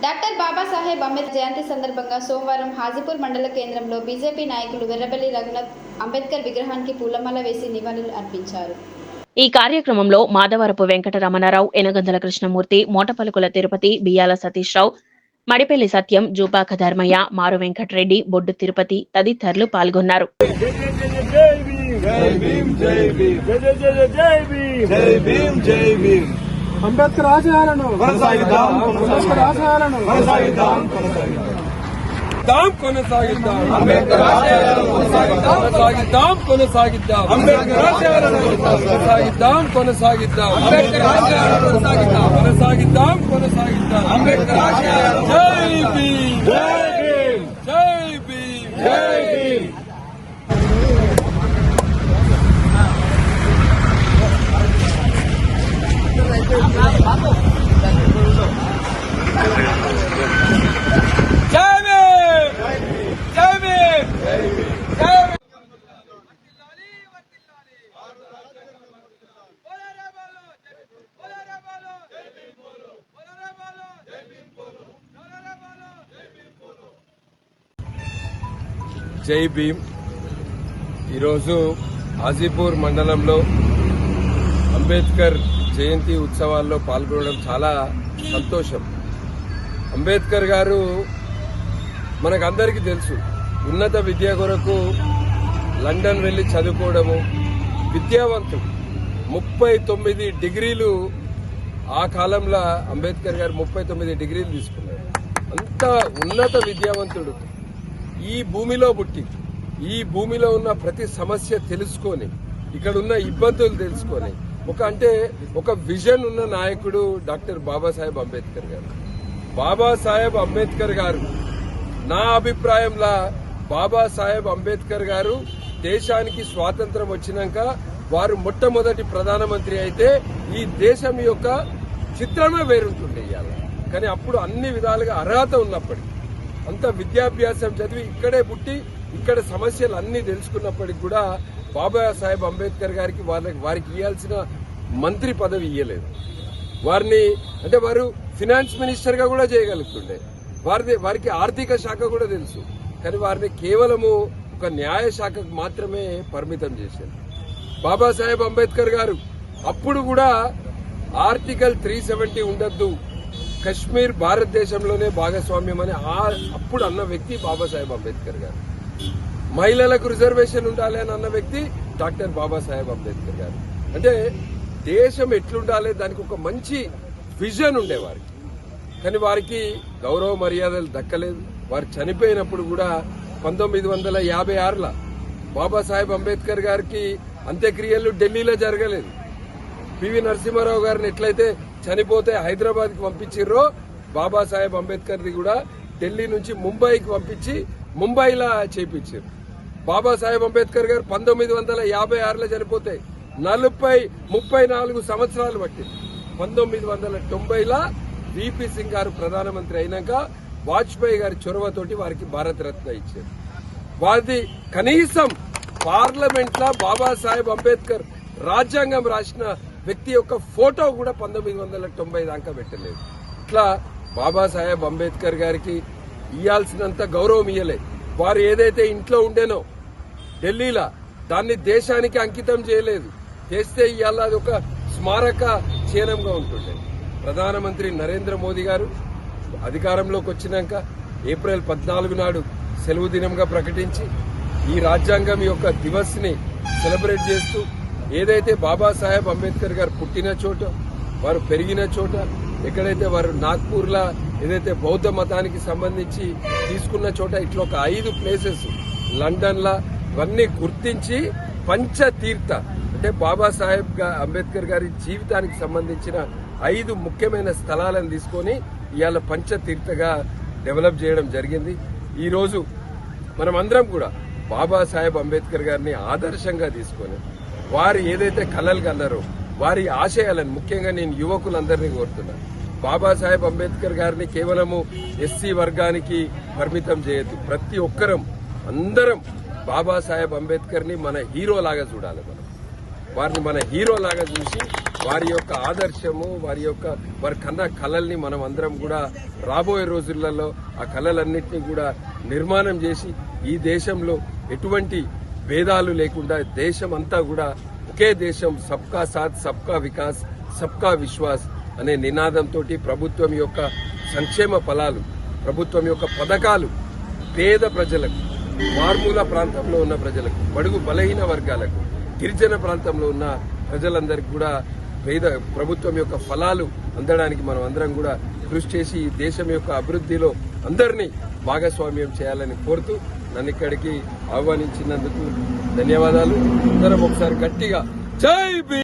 Doctor Babasaheb Ambedkar జయంతి సందర్భంగా సోమవారం హాజీపూర్ మండల కేంద్రంలో బీజేపీ నాయకులు వెర్రబెల్లి రఘునాథ్ అంబేద్కర్ విగ్రహానికి పూలమాల వేసి నివాళులు అర్పించారు. ఈ కార్యక్రమంలో మాధవరపు వెంకటరమణారావు, ఎనగందల కృష్ణమూర్తి, మోటపలుకుల తిరుపతి, బియ్యాల సతీష్ రావు, మడిపెల్లి సత్యం, జూపాక ధర్మయ్య, మారు వెంకటరెడ్డి, బొడ్డు తిరుపతి తదితరులు పాల్గొన్నారు. అంబేద్కర్ ఆశయాలను కొనసాగిద్దాం. అంబేద్కర్ ఆశయాలను కొనసాగిద్దాం. అంబేద్కర్ ఆశయాలను కొనసాగిద్దాం. అంబేద్కర్ ఆశయాలను కొనసాగిద్దాం. అంబేద్కర్ ఆశయాలను కొనసాగిద్దాం. అంబేద్కర్ ఆశయాలను జై భీమ్, జై భీమ్, జై భీమ్, జై భీమ్. జై భీమ్. ఈరోజు హాజీపూర్ మండలంలో అంబేద్కర్ జయంతి ఉత్సవాల్లో పాల్గొనడం చాలా సంతోషం. అంబేద్కర్ గారు మనకందరికీ తెలుసు, ఉన్నత విద్య కొరకు లండన్ వెళ్లి చదువుకోవడము, విద్యావంతుడు, 39 డిగ్రీలు ఆ కాలంలో అంబేద్కర్ గారు 39 డిగ్రీలు తీసుకున్నారు. అంత ఉన్నత విద్యావంతుడు. ఈ భూమిలో పుట్టి ఈ భూమిలో ఉన్న ప్రతి సమస్య తెలుసుకొని, ఇక్కడ ఉన్న ఇబ్బందులు తెలుసుకొని, ఒక విజన్ ఉన్న నాయకుడు డాక్టర్ బాబాసాహెబ్ అంబేద్కర్ గారు. బాబాసాహెబ్ అంబేద్కర్ గారు, నా అభిప్రాయంలో బాబాసాహెబ్ అంబేద్కర్ గారు దేశానికి స్వాతంత్రం వచ్చినాక వారు మొట్టమొదటి ప్రధానమంత్రి అయితే ఈ దేశం యొక్క చిత్రమే వేరుంటుండే ఇవాళ. కానీ అప్పుడు అన్ని విధాలుగా అర్హత ఉన్నప్పటికీ, అంత విద్యాభ్యాసం చదివి ఇక్కడే పుట్టి ఇక్కడ సమస్యలు అన్ని తెలుసుకున్నప్పటికీ కూడా బాబాసాహెబ్ అంబేద్కర్ గారికి వారికి ఇవ్వాల్సిన మంత్రి పదవి ఇవ్వలేదు. వారు ఫినాన్స్ మినిస్టర్ గా కూడా చేయగలుగుతుండే, వారికి ఆర్థిక శాఖ కూడా తెలుసు. కానీ వారిని కేవలము ఒక న్యాయ శాఖకు మాత్రమే పరిమితం చేశారు. బాబాసాహెబ్ అంబేద్కర్ గారు అప్పుడు కూడా ఆర్టికల్ 370 ఉండద్దు, కశ్మీర్ భారతదేశంలోనే భాగస్వామ్యం అని అప్పుడు అన్న వ్యక్తి బాబాసాహెబ్ అంబేద్కర్ గారు. మహిళలకు రిజర్వేషన్ ఉండాలి అని అన్న వ్యక్తి డాక్టర్ బాబాసాహెబ్ అంబేద్కర్ గారు. అంటే దేశం ఎట్లుండాలి దానికి ఒక మంచి విజన్ ఉండేవారికి. కానీ వారికి గౌరవ మర్యాదలు దక్కలేదు. వారు చనిపోయినప్పుడు కూడా 1956లో బాబాసాహెబ్ అంబేద్కర్ గారికి అంత్యక్రియలు ఢిల్లీలో జరగలేదు. పివి నరసింహారావు గారిని ఎట్లయితే చనిపోతే హైదరాబాద్ కి పంపించారో, బాబాసాహెబ్ అంబేద్కర్ ది కూడా ఢిల్లీ నుంచి ముంబైకి పంపించి ముంబైలా చేపించారు. బాబాసాహెబ్ అంబేద్కర్ గారు 1956లో చనిపోతే 34 సంవత్సరాలు పట్టింది. 1990లో విపి సింగ్ గారు ప్రధానమంత్రి అయినాక వాజ్పేయి గారి చొరవతోటి వారికి భారతరత్న ఇచ్చారు. వారిది కనీసం పార్లమెంట్ లో బాబాసాహెబ్ అంబేద్కర్ రాజ్యాంగం రాసిన వ్యక్తి యొక్క ఫోటో కూడా 1990 దాకా పెట్టలేదు. ఇట్లా బాబాసాహెబ్ అంబేద్కర్ గారికి ఇయ్యాల్సినంత గౌరవం ఇయ్యలేదు. వారు ఏదైతే ఇంట్లో ఉండేనో ఢిల్లీలో, దాన్ని దేశానికి అంకితం చేయలేదు. చేస్తే ఇవాళ అది ఒక స్మారక చిహ్నంగా ఉంటుండే. ప్రధానమంత్రి నరేంద్ర మోదీ గారు అధికారంలోకి వచ్చినాక ఏప్రిల్ 14 నాడు సెలవు దినంగా ప్రకటించి ఈ రాజ్యాంగం యొక్క దివస్ ని సెలబ్రేట్ చేస్తూ, ఏదైతే బాబాసాహెబ్ అంబేద్కర్ గారు పుట్టిన చోట, వారు పెరిగిన చోట, ఎక్కడైతే వారు నాగ్పూర్ లా ఏదైతే బౌద్ధ మతానికి సంబంధించి తీసుకున్న చోట, ఇట్లా ఒక 5 ప్లేసెస్ లండన్ లా ఇవన్నీ గుర్తించి పంచతీర్థ, అంటే బాబాసాహెబ్ అంబేద్కర్ గారి జీవితానికి సంబంధించిన 5 ముఖ్యమైన స్థలాలను తీసుకొని ఇవాళ పంచతీర్థగా డెవలప్ చేయడం జరిగింది. ఈ రోజు మనం అందరం కూడా బాబాసాహెబ్ అంబేద్కర్ గారిని ఆదర్శంగా తీసుకొని వారు ఏదైతే కలలు కన్నారో వారి ఆశయాలను, ముఖ్యంగా నేను యువకులందరినీ కోరుతున్నాను, బాబాసాహెబ్ అంబేద్కర్ గారిని కేవలము ఎస్సీ వర్గానికి పరిమితం చేయొద్దు. ప్రతి ఒక్కరం అందరం బాబాసాహెబ్ అంబేద్కర్ ని మన హీరో లాగా చూడాలి. వారిని మన హీరో లాగా చూసి వారి యొక్క ఆదర్శము వారి కన్న కళల్ని మనం అందరం కూడా రాబోయే రోజులలో ఆ కళలన్నింటినీ కూడా నిర్మాణం చేసి ఈ దేశంలో ఎటువంటి భేదాలు లేకుండా దేశం అంతా కూడా ఒకే దేశం, సబ్కా సాథ్ సబ్కా వికాస్ సబ్కా విశ్వాస్ అనే నినాదంతో ప్రభుత్వం యొక్క సంక్షేమ ఫలాలు, ప్రభుత్వం యొక్క పథకాలు పేద ప్రజలకు, మారుమూల ప్రాంతంలో ఉన్న ప్రజలకు, బడుగు బలహీన వర్గాలకు, గిరిజన ప్రాంతంలో ఉన్న ప్రజలందరికీ కూడా ప్రభుత్వం యొక్క ఫలాలు అందడానికి మనం అందరం కూడా కృషి చేసి ఈ దేశం యొక్క అభివృద్ధిలో అందరినీ భాగస్వామ్యం చేయాలని కోరుతూ నన్ను ఇక్కడికి ఆహ్వానించినందుకు ధన్యవాదాలు. అందరం ఒకసారి గట్టిగా జై భీమ్.